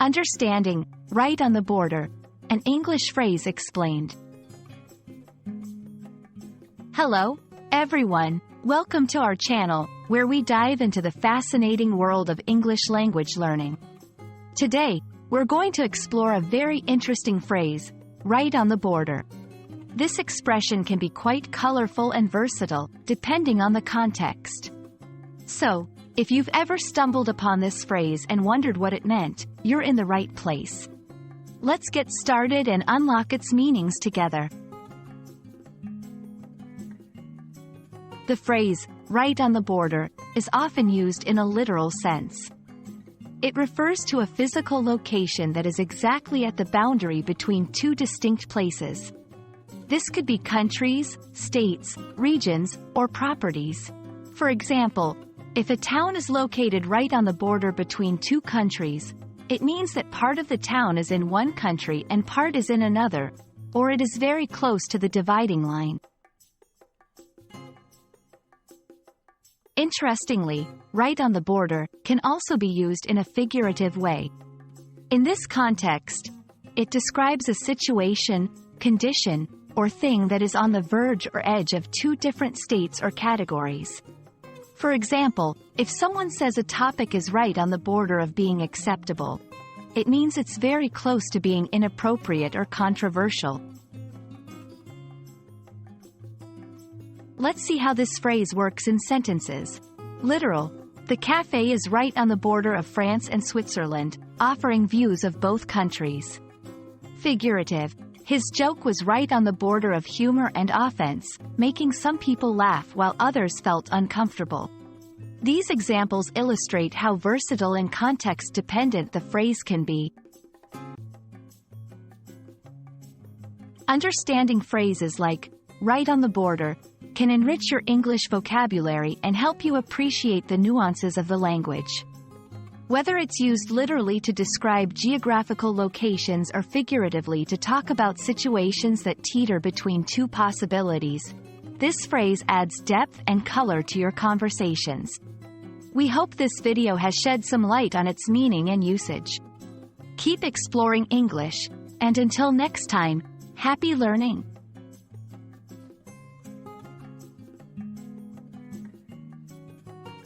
Understanding Right on the Border, an English phrase explained. Hello, everyone. Welcome to our channel, where we dive into the fascinating world of English language learning. Today, we're going to explore a very interesting phrase, right on the border. This expression can be quite colorful and versatile, depending on the context. So, if you've ever stumbled upon this phrase and wondered what it meant, you're in the right place. Let's get started and unlock its meanings together. The phrase, right on the border, is often used in a literal sense. It refers to a physical location that is exactly at the boundary between two distinct places. This could be countries, states, regions, or properties. For example, if a town is located right on the border between two countries, it means that part of the town is in one country and part is in another, or it is very close to the dividing line. Interestingly, right on the border can also be used in a figurative way. In this context, it describes a situation, condition, or thing that is on the verge or edge of two different states or categories. For example, if someone says a topic is right on the border of being acceptable, it means it's very close to being inappropriate or controversial. Let's see how this phrase works in sentences. Literal: the cafe is right on the border of France and Switzerland, offering views of both countries. Figurative: his joke was right on the border of humor and offense, making some people laugh while others felt uncomfortable. These examples illustrate how versatile and context-dependent the phrase can be. Understanding phrases like right on the border can enrich your English vocabulary and help you appreciate the nuances of the language. Whether it's used literally to describe geographical locations or figuratively to talk about situations that teeter between two possibilities, this phrase adds depth and color to your conversations. We hope this video has shed some light on its meaning and usage. Keep exploring English, and until next time, happy learning!